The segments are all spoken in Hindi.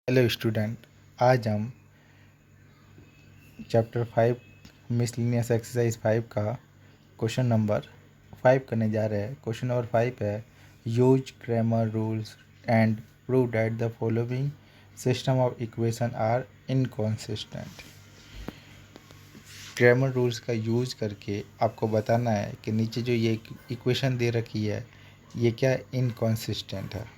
हेलो स्टूडेंट, आज हम चैप्टर 5 मिसलिनियस एक्सरसाइज 5 का क्वेश्चन नंबर 5 करने जा रहे हैं। क्वेश्चन नंबर 5 है use Cramer rules and prove that the following system of equation are inconsistent. Cramer rules का यूज करके आपको बताना है कि नीचे जो ये इक्वेशन दे रखी है ये क्या इनकॉन्सिस्टेंट है।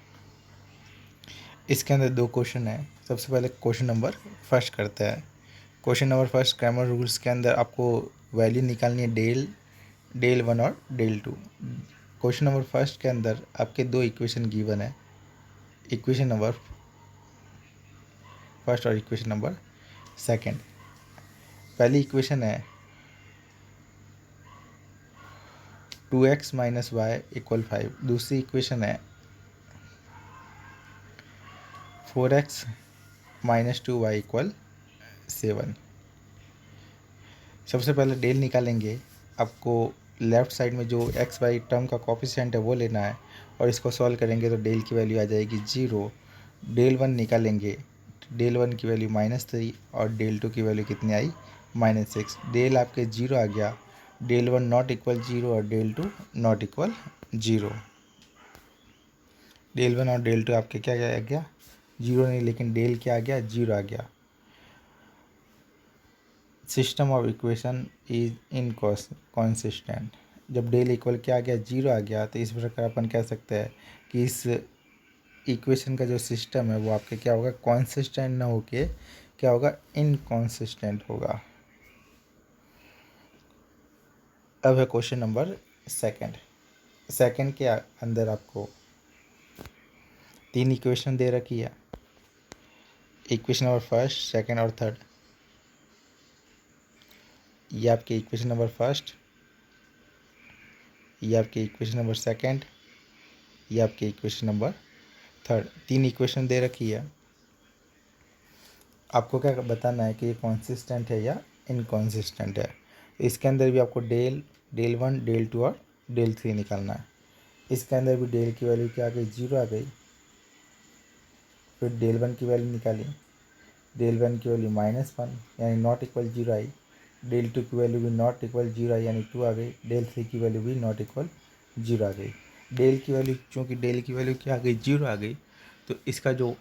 इसके अंदर दो क्वेश्चन है। सबसे पहले क्वेश्चन नंबर फर्स्ट करते हैं। Question number first Cramer rules के अंदर आपको वैल्यू निकालनी है डेल वन और del two. Question number first के अंदर आपके दो इक्वेशन गिवन है, इक्वेशन नंबर फर्स्ट और इक्वेशन नंबर सेकंड। पहली इक्वेशन है 2x माइनस वाई इक्वल 5। दूसरी इक्वेशन है 4x माइनस 2y इक्वल 7। सबसे पहले डेल निकालेंगे। आपको लेफ़्ट साइड में जो एक्स वाई टर्म का कोफिशिएंट है वो लेना है और इसको सॉल्व करेंगे तो डेल की वैल्यू आ जाएगी 0। डेल वन निकालेंगे, डेल वन की वैल्यू -3 और डेल टू की वैल्यू कितनी आई -6। डेल आपके 0 आ गया, डेल वन नॉट इक्वल 0 और del two not equal 0। Del one और डेल टू आपके क्या आ गया 0 नहीं, लेकिन डेल क्या आ गया 0 आ गया। System of equation is inconsistent. जब डेल इक्वल क्या आ गया 0 आ गया तो इस प्रकार अपन कह सकते हैं कि इस इक्वेशन का जो सिस्टम है वो आपके क्या होगा कॉन्सिस्टेंट ना होके क्या होगा इनकॉन्सिस्टेंट होगा। अब है क्वेश्चन नंबर सेकंड। सेकंड के अंदर आपको तीन इक्वेशन दे रखी है, इक्वेशन नंबर फर्स्ट सेकंड और थर्ड। ये आपके इक्वेशन नंबर फर्स्ट, ये आपके इक्वेशन नंबर सेकंड, ये आपके इक्वेशन नंबर थर्ड। तीन इक्वेशन दे रखी है। आपको क्या बताना है कि ये कॉन्सिस्टेंट है या इनकॉन्सिस्टेंट है। इसके अंदर भी आपको डेल वन डेल टू और डेल थ्री निकालना है। इसके अंदर भी डेल की वैल्यू क्या आ गई 0 आ गई। फिर डेल वन की वैल्यू निकाली, डेल वन की वैल्यू -1 यानी नॉट इक्वल 0 आई। डेल टू की वैल्यू भी नॉट इक्वल 0 आई यानी 2 आ गई। डेल थ्री की वैल्यू भी नॉट इक्वल 0 आ गई। डेल की वैल्यू चूँकि डेल की वैल्यू क्या आ गई 0 आ गई तो इसका जो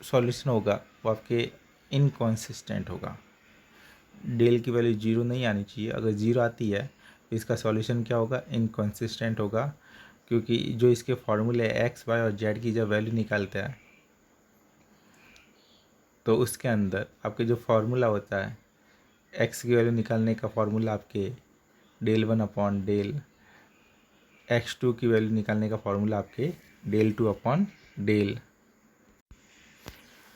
सॉल्यूशन होगा वो आपके इनकॉन्सिस्टेंट होगा। डेल की वैल्यू 0 नहीं आनी चाहिए। अगर 0 आती है तो इसका सॉल्यूशन क्या होगा इनकॉन्सिस्टेंट होगा, क्योंकि जो इसके फार्मूले एक्स वाई और जेड की जब वैल्यू निकालते हैं तो उसके अंदर आपके जो फार्मूला होता है एक्स की वैल्यू निकालने का फार्मूला आपके del one upon del, X two की वैल्यू निकालने का फार्मूला आपके डेल टू अपॉन डेल,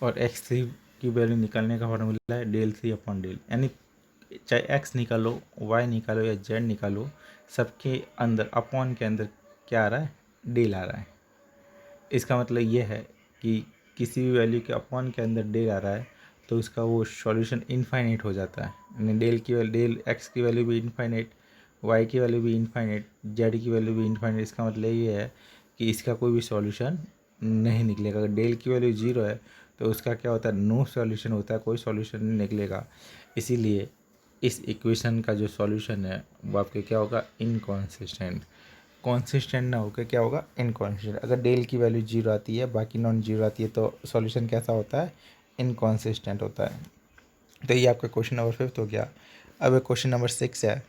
और एक्स थ्री की वैल्यू निकालने का फार्मूला है डेल थ्री अपॉन डेल। यानी चाहे एक्स निकालो वाई निकालो या जेड निकालो, सबके अंदर अपॉन के अंदर क्या आ रहा है डेल आ रहा है। इसका मतलब ये है कि किसी भी वैल्यू के अपॉन के अंदर डेल आ रहा है तो उसका वो सॉल्यूशन इनफाइनाइट हो जाता है। यानी डेल एक्स की वैल्यू भी इनफाइनाइट, वाई की वैल्यू भी इनफाइनाइट, जेड की वैल्यू भी इनफाइनाइट। इसका मतलब ये है कि इसका कोई भी सॉल्यूशन नहीं निकलेगा। अगर डेल की वैल्यू 0 है तो उसका क्या होता है नो सॉल्यूशन होता है, कोई सॉल्यूशन नहीं निकलेगा। इसीलिए इस इक्वेशन का जो सॉल्यूशन है वो आपके क्या होगा इनकॉन्सिस्टेंट। कॉन्सिस्टेंट ना होकर क्या होगा इनकॉन्सिस्टेंट। अगर डेल की वैल्यू 0 आती है बाकी नॉन 0 आती है तो सॉल्यूशन कैसा होता है इनकॉन्सिस्टेंट होता है। तो ये आपका क्वेश्चन नंबर 5 हो गया। अब क्वेश्चन नंबर 6 है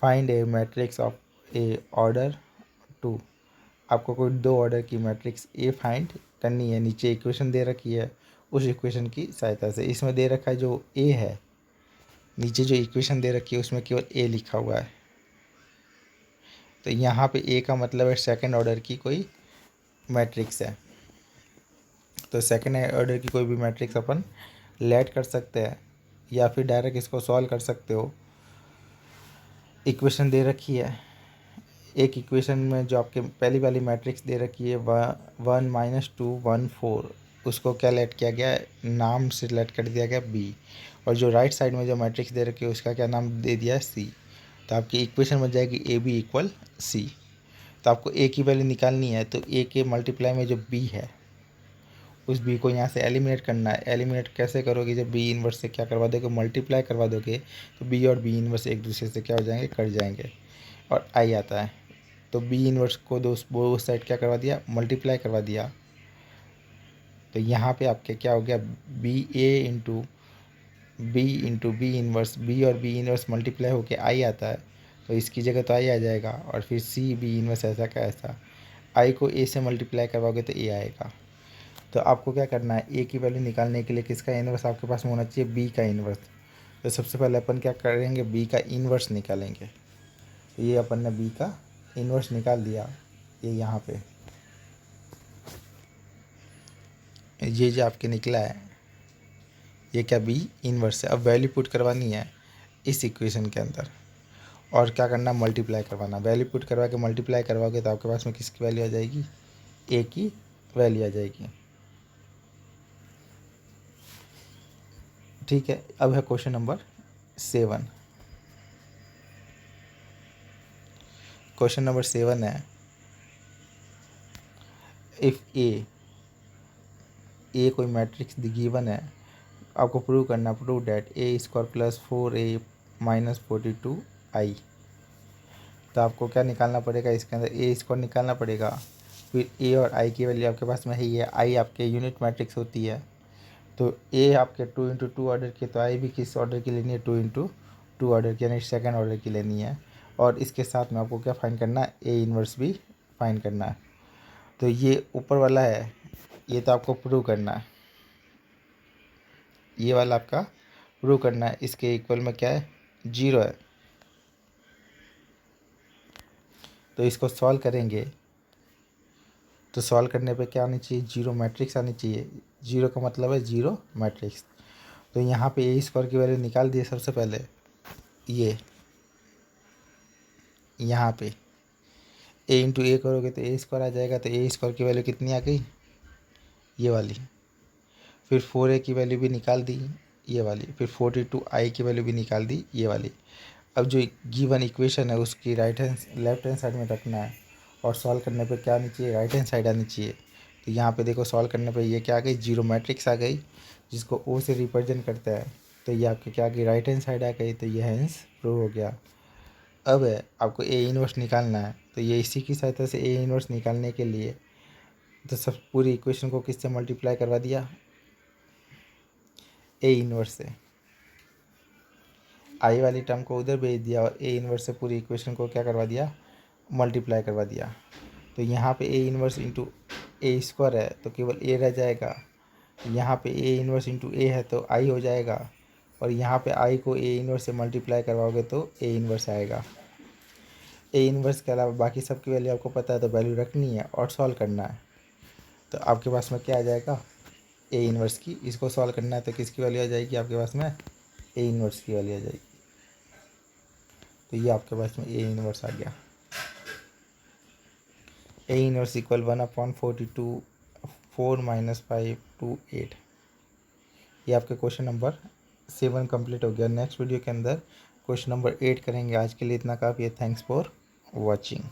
find A matrix of A order 2। आपको कोई दो ऑर्डर की मैट्रिक्स ए फाइंड करनी है। नीचे इक्वेशन दे रखी है, उस इक्वेशन की सहायता से। इसमें दे रखा है जो ए है, नीचे जो इक्वेशन दे रखी है उसमें केवल ए लिखा हुआ है। तो यहाँ पे ए का मतलब है सेकंड ऑर्डर की कोई मैट्रिक्स है। तो सेकंड ऑर्डर की कोई भी मैट्रिक्स अपन लेट कर सकते हैं या फिर डायरेक्ट इसको सॉल्व कर सकते हो। इक्वेशन दे रखी है, एक इक्वेशन में जो आपके पहली वाली मैट्रिक्स दे रखी है 1 -2 1 4, उसको क्या लेट किया गया है नाम से लेट कर दिया गया बी। और जो राइट साइड में जो मैट्रिक्स दे रखी है उसका क्या नाम दे दिया है सी। तो आपकी इक्वेशन बन जाएगी ए बी इक्वल सी। तो आपको ए की वैल्यू निकालनी है तो ए के मल्टीप्लाई में जो बी है उस बी को यहाँ से एलिमिनेट करना है। एलिमिनेट कैसे करोगे, जब बी इन्वर्स से क्या करवा दोगे, मल्टीप्लाई करवा दोगे, तो बी और बी इन्वर्स एक दूसरे से क्या हो जाएंगे, कट जाएंगे और आई आता है। तो बी इन्वर्स को दो साइड क्या करवा दिया, मल्टीप्लाई करवा दिया। तो यहाँ पे आपके क्या हो गया, बी इन्वर्स, बी और बी इन्वर्स मल्टीप्लाई होके आई आता है, तो इसकी जगह तो आई आ जाएगा। और फिर सी बी इन्वर्स ऐसा का ऐसा, आई को ए से मल्टीप्लाई करवाओगे तो ए आएगा। तो आपको क्या करना है, ए की वैल्यू निकालने के लिए किसका इन्वर्स आपके पास में होना चाहिए, बी का इन्वर्स। तो सबसे पहले अपन क्या करेंगे, बी का इन्वर्स निकालेंगे। तो ये अपन ने बी का इन्वर्स निकाल दिया, ये यहाँ पे ये जो आपके निकला है, ये क्या बी इन्वर्स है। अब वैल्यू पुट करवानी है इस इक्वेशन के अंदर, और क्या करना, मल्टीप्लाई करवाना। वैल्यू पुट करवा के मल्टीप्लाई करवाओगे तो आपके पास में किसकी वैल्यू आ जाएगी, ए की वैल्यू आ जाएगी। ठीक है, अब है क्वेश्चन नंबर 7। क्वेश्चन नंबर 7 है, इफ़ ए कोई मैट्रिक्स गिवन है, आपको प्रूव करना, prove that A square plus 4a minus 42i। तो आपको क्या निकालना पड़ेगा, इसके अंदर ए स्क्वायर निकालना पड़ेगा। फिर ए और आई की वैल्यू आपके पास में ही है, आई आपके यूनिट मैट्रिक्स होती है। तो ए आपके 2 × 2 ऑर्डर की, तो आई भी किस ऑर्डर की लेनी है, 2 × 2 ऑर्डर की, यानी सेकंड ऑर्डर की लेनी है। और इसके साथ में आपको क्या फाइंड करना है, ए इन्वर्स भी फाइंड करना है। तो ये ऊपर वाला है, ये तो आपको प्रूव करना है, ये वाला आपका प्रूव करना है। इसके इक्वल में क्या है, 0 है। तो इसको सॉल्व करेंगे, तो सॉल्व करने पे क्या आनी चाहिए, 0 मैट्रिक्स आनी चाहिए। 0 का मतलब है 0 मैट्रिक्स। तो यहाँ पे ए स्क्वायर की वैल्यू निकाल दिए सबसे पहले, ये यहाँ पे ए इंटू ए करोगे तो ए स्क्वायर आ जाएगा। तो ए स्क्वायर की वैल्यू कितनी आ गई, ये वाली। फिर 4a की वैल्यू भी निकाल दी, ये वाली। फिर 42i की वैल्यू भी निकाल दी, ये वाली। अब जो गिवन इक्वेशन है उसकी लेफ्ट हैंड साइड में रखना है, और सॉल्व करने पे क्या आनी चाहिए, राइट हैंड साइड आनी चाहिए। तो यहाँ पे देखो सॉल्व करने पे ये क्या आ गई, 0 मैट्रिक्स आ गई, जिसको ओ से रिप्रेजेंट करता है। तो ये आपके क्या आ गई, राइट हैंड साइड आ गई। तो ये हैंस प्रूव हो गया। अब है आपको ए इन्वर्स निकालना है। तो ये इसी की सहायता से ए इन्वर्स निकालने के लिए तो सब पूरी इक्वेशन को किससे मल्टीप्लाई करवा दिया, ए इन्वर्स से। आई वाली टर्म को उधर भेज दिया और ए इन्वर्स से पूरी इक्वेशन को क्या करवा दिया, मल्टीप्लाई करवा दिया। तो यहाँ पे A inverse into A square है तो केवल ए रह जाएगा। यहाँ पे ए इन्वर्स इंटू ए है तो आई हो जाएगा, और यहाँ पे आई को ए इन्वर्स से मल्टीप्लाई करवाओगे तो ए इन्वर्स आएगा। ए इन्वर्स के अलावा बाकी सब की वैल्यू आपको पता है, तो वैल्यू रखनी है और सॉल्व करना है। तो आपके पास में क्या आ जाएगा, ए इन्वर्स की। इसको सॉल्व करना है तो किसकी वैल्यू आ जाएगी आपके पास में, ए इन्वर्स की वैल्यू आ जाएगी। तो ये आपके पास में ए इन्वर्स आ गया। A inverse equal 1/42, 4 - 5 to 8। ये आपके क्वेश्चन नंबर 7 कंप्लीट हो गया। नेक्स्ट वीडियो के अंदर क्वेश्चन नंबर 8 करेंगे। आज के लिए इतना काफ़ी है। Thanks for watching.